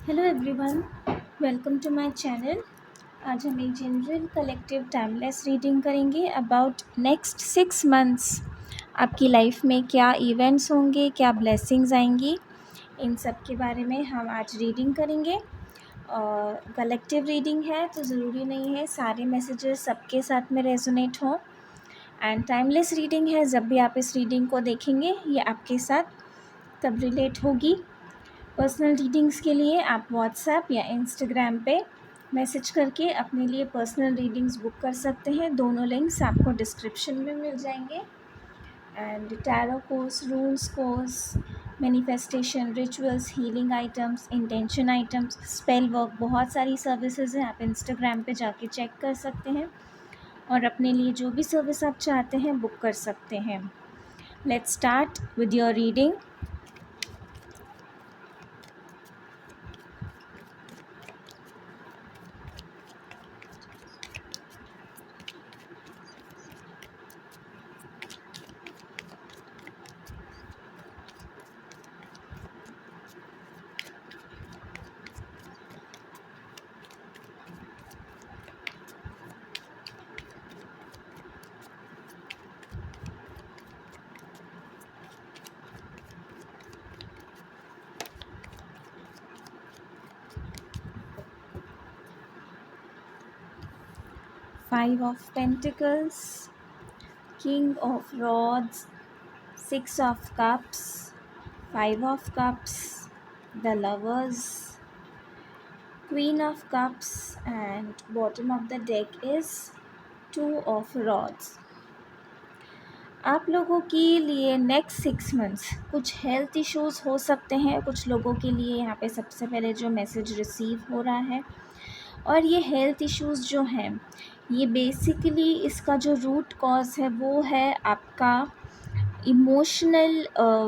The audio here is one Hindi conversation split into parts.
Hello everyone, welcome to my channel. आज हम एक जनरल कलेक्टिव टाइमलेस रीडिंग करेंगे अबाउट नेक्स्ट 6 मंथ्स। आपकी लाइफ में क्या इवेंट्स होंगे, क्या ब्लेसिंग्स आएंगी, इन सब के बारे में हम आज रीडिंग करेंगे। और कलेक्टिव रीडिंग है तो ज़रूरी नहीं है सारे मैसेजेस सबके साथ में रेजोनेट हों। एंड टाइमलेस रीडिंग है, जब भी आप इस रीडिंग को देखेंगे ये आपके साथ तब रिलेट होगी। पर्सनल रीडिंग्स के लिए आप व्हाट्सएप या इंस्टाग्राम पे मैसेज करके अपने लिए पर्सनल रीडिंग्स बुक कर सकते हैं। दोनों लिंक्स आपको डिस्क्रिप्शन में मिल जाएंगे। And tarot course, rules course, manifestation, rituals, healing items, intention items, spell work, बहुत सारी सर्विसेज हैं। आप इंस्टाग्राम पे जाके चेक कर सकते हैं और अपने लिए जो भी सर्विस आप चाहते हैं बुक कर सकते हैं। Let's start with your reading. 5 of Pentacles, King of Rods, 6 of Cups, 5 of Cups, the Lovers, Queen of Cups, and bottom of the deck is 2 of Rods. आप लोगों के लिए नेक्स्ट 6 मंथ्स कुछ हेल्थ इश्यूज हो सकते हैं। कुछ लोगों के लिए यहाँ पे सबसे पहले जो मैसेज रिसीव हो रहा है, और ये हेल्थ इश्यूज जो हैं ये बेसिकली इसका जो रूट कॉज है वो है आपका इमोशनल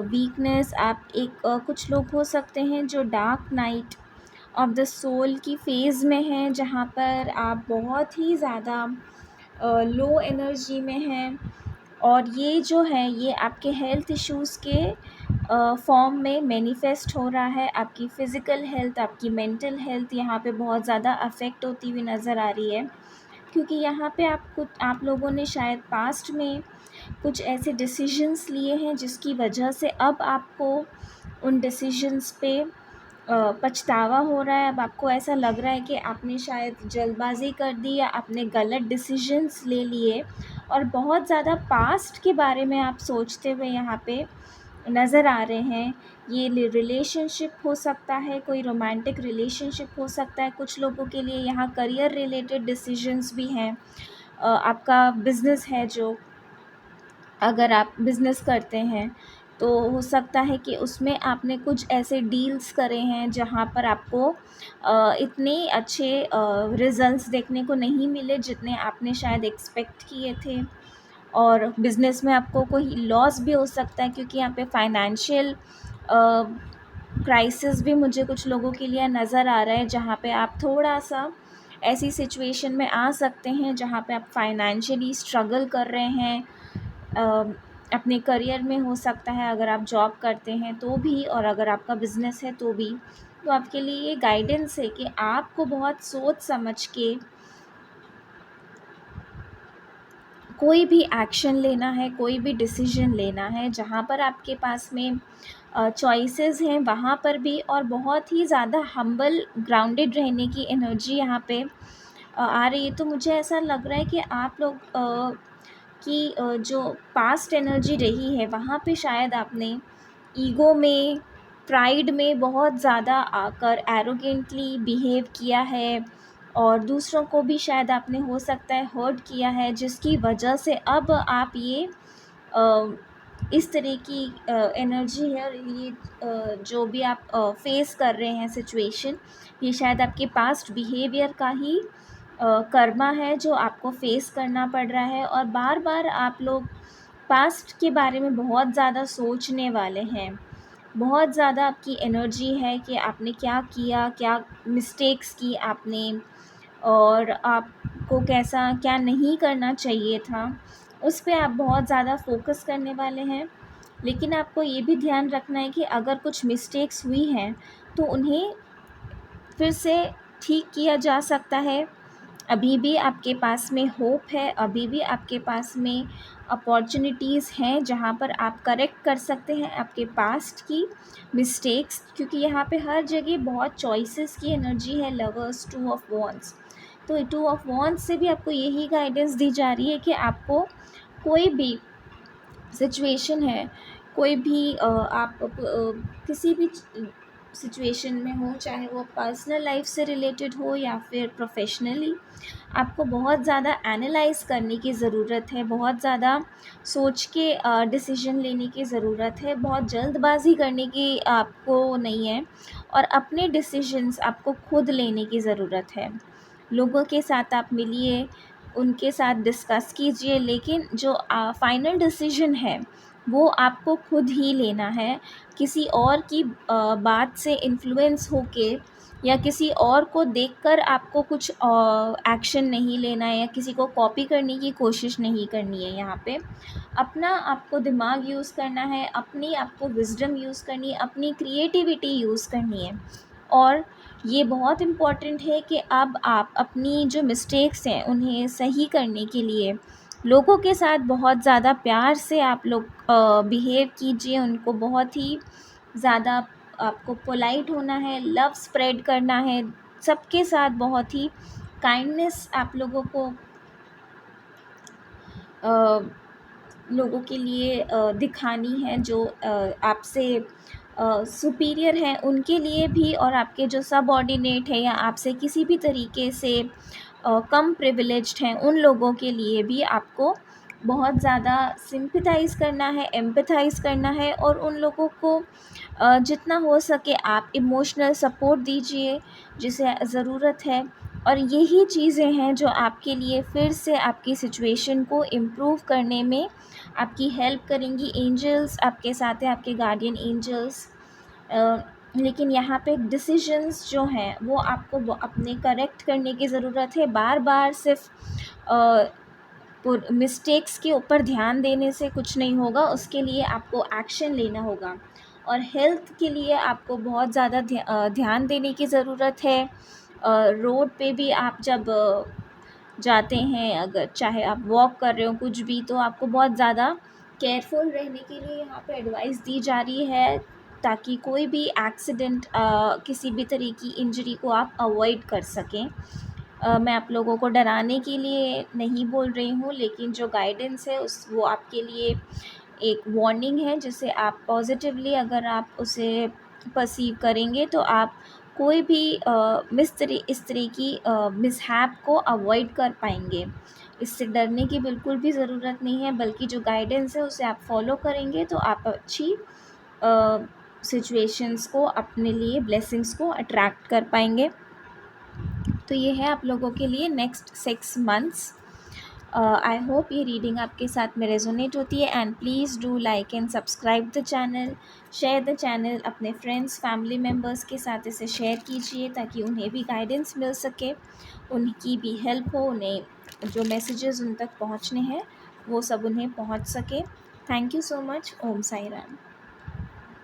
वीकनेस। आप कुछ लोग हो सकते हैं जो dark night of the soul की फ़ेज़ में हैं, जहाँ पर आप बहुत ही ज़्यादा लो एनर्जी में हैं। और ये जो है ये आपके हेल्थ इश्यूज़ के फॉर्म में मैनिफेस्ट हो रहा है। आपकी फ़िज़िकल हेल्थ, आपकी मेंटल हेल्थ यहाँ पे बहुत ज़्यादा अफेक्ट होती हुई नज़र आ रही है, क्योंकि यहाँ पे आप लोगों ने शायद पास्ट में कुछ ऐसे डिसीजंस लिए हैं जिसकी वजह से अब आपको उन डिसीजंस पे पछतावा हो रहा है। अब आपको ऐसा लग रहा है कि आपने शायद जल्दबाज़ी कर दी या आपने गलत डिसीजंस ले लिए, और बहुत ज़्यादा पास्ट के बारे में आप सोचते हुए यहाँ पे नज़र आ रहे हैं। ये रिलेशनशिप हो सकता है, कोई रोमांटिक रिलेशनशिप हो सकता है। कुछ लोगों के लिए यहाँ करियर रिलेटेड डिसीजंस भी हैं। आपका बिज़नेस है, जो अगर आप बिज़नेस करते हैं तो हो सकता है कि उसमें आपने कुछ ऐसे डील्स करे हैं जहाँ पर आपको इतने अच्छे रिज़ल्ट्स देखने को नहीं मिले जितने आपने शायद एक्सपेक्ट किए थे। और बिज़नेस में आपको कोई लॉस भी हो सकता है, क्योंकि यहाँ पे फाइनेंशियल क्राइसिस भी मुझे कुछ लोगों के लिए नज़र आ रहा है, जहाँ पे आप थोड़ा सा ऐसी सिचुएशन में आ सकते हैं जहाँ पे आप फाइनेंशियली स्ट्रगल कर रहे हैं। अपने करियर में हो सकता है, अगर आप जॉब करते हैं तो भी, और अगर आपका बिज़नेस है तो भी। तो आपके लिए ये गाइडेंस है कि आपको बहुत सोच समझ के कोई भी एक्शन लेना है, कोई भी डिसीजन लेना है। जहाँ पर आपके पास में चॉइसेस हैं वहाँ पर भी, और बहुत ही ज़्यादा हम्बल ग्राउंडेड रहने की एनर्जी यहाँ पे आ रही है। तो मुझे ऐसा लग रहा है कि आप लोग की जो पास्ट एनर्जी रही है वहाँ पे शायद आपने ईगो में, प्राइड में बहुत ज़्यादा आकर एरोगेंटली बिहेव किया है, और दूसरों को भी शायद आपने हो सकता है हर्ट किया है, जिसकी वजह से अब आप ये इस तरह की एनर्जी है, और ये जो भी आप फेस कर रहे हैं सिचुएशन, ये शायद आपके पास्ट बिहेवियर का ही कर्मा है जो आपको फेस करना पड़ रहा है। और बार बार आप लोग पास्ट के बारे में बहुत ज़्यादा सोचने वाले हैं। बहुत ज़्यादा आपकी एनर्जी है कि आपने क्या किया, क्या मिस्टेक्स की आपने, और आपको कैसा क्या नहीं करना चाहिए था, उस पे आप बहुत ज़्यादा फोकस करने वाले हैं। लेकिन आपको ये भी ध्यान रखना है कि अगर कुछ मिस्टेक्स हुई हैं तो उन्हें फिर से ठीक किया जा सकता है। अभी भी आपके पास में होप है, अभी भी आपके पास में अपॉर्चुनिटीज़ हैं जहाँ पर आप करेक्ट कर सकते हैं आपके पास्ट की मिस्टेक्स, क्योंकि यहाँ पे हर जगह बहुत चॉइसेस की एनर्जी है। लवर्स, टू ऑफ वॉन्ड्स, तो टू ऑफ वॉन्ड्स से भी आपको यही गाइडेंस दी जा रही है कि आपको कोई भी सिचुएशन है, कोई भी आप किसी भी सिचुएशन में हो, चाहे वो पर्सनल लाइफ से रिलेटेड हो या फिर प्रोफेशनली, आपको बहुत ज़्यादा एनालाइज करने की ज़रूरत है, बहुत ज़्यादा सोच के डिसीजन लेने की ज़रूरत है, बहुत जल्दबाजी करने की आपको नहीं है, और अपने डिसीजंस आपको खुद लेने की ज़रूरत है। लोगों के साथ आप मिलिए, उनके साथ डिस्कस कीजिए, लेकिन जो फाइनल डिसीजन है वो आपको खुद ही लेना है। किसी और की बात से इन्फ्लुएंस होके या किसी और को देखकर आपको कुछ एक्शन नहीं लेना है, या किसी को कॉपी करने की कोशिश नहीं करनी है। यहाँ पे अपना आपको दिमाग यूज़ करना है, अपनी आपको विज़डम यूज़ करनी है, अपनी क्रिएटिविटी यूज़ करनी है। और ये बहुत इम्पॉर्टेंट है कि अब आप अपनी जो मिस्टेक्स हैं उन्हें सही करने के लिए लोगों के साथ बहुत ज़्यादा प्यार से आप लोग बिहेव कीजिए, उनको बहुत ही ज़्यादा आपको पोलाइट होना है, लव स्प्रेड करना है, सबके साथ बहुत ही काइंडनेस आप लोगों को अ, लोगों के लिए दिखानी है, जो आपसे सुपीरियर हैं उनके लिए भी, और आपके जो सबऑर्डिनेट है या आपसे किसी भी तरीके से कम प्रिविलेज्ड हैं उन लोगों के लिए भी आपको बहुत ज़्यादा सिंपैथाइज़ करना है, एम्पैथाइज़ करना है, और उन लोगों को जितना हो सके आप इमोशनल सपोर्ट दीजिए जिसे ज़रूरत है। और यही चीज़ें हैं जो आपके लिए फिर से आपकी सिचुएशन को इम्प्रूव करने में आपकी हेल्प करेंगी। एंजल्स आपके साथ हैं, आपके गार्डियन एंजल्स। लेकिन यहाँ पे डिसीजंस जो हैं वो आपको अपने करेक्ट करने की ज़रूरत है। बार बार सिर्फ मिस्टेक्स के ऊपर ध्यान देने से कुछ नहीं होगा, उसके लिए आपको एक्शन लेना होगा। और हेल्थ के लिए आपको बहुत ज़्यादा ध्यान देने की ज़रूरत है। रोड पे भी आप जब जाते हैं, अगर चाहे आप वॉक कर रहे हो कुछ भी, तो आपको बहुत ज़्यादा केयरफुल रहने के लिए यहाँ पे एडवाइस दी जा रही है, ताकि कोई भी एक्सीडेंट, किसी भी तरह की इंजरी को आप अवॉइड कर सकें। मैं आप लोगों को डराने के लिए नहीं बोल रही हूँ, लेकिन जो गाइडेंस है वो आपके लिए एक वार्निंग है, जिसे आप पॉजिटिवली अगर आप उसे परसीव करेंगे तो आप कोई भी इस तरह की मिसहैप को अवॉइड कर पाएंगे। इससे डरने की बिल्कुल भी ज़रूरत नहीं है, बल्कि जो गाइडेंस है उसे आप फॉलो करेंगे तो आप अच्छी सिचुएशंस को, अपने लिए ब्लेसिंग्स को अट्रैक्ट कर पाएंगे। तो ये है आप लोगों के लिए नेक्स्ट 6 मंथ्स। आई होप ये रीडिंग आपके साथ में रेजोनेट होती है, and please do like and subscribe the channel, share the channel, अपने फ्रेंड्स फैमिली मेम्बर्स के साथ इसे शेयर कीजिए ताकि उन्हें भी गाइडेंस मिल सके, उनकी भी हेल्प हो, उन्हें जो मैसेजेस उन तक पहुंचने हैं वो सब उन्हें पहुंच सके। Thank you so much. Om Sai Ram.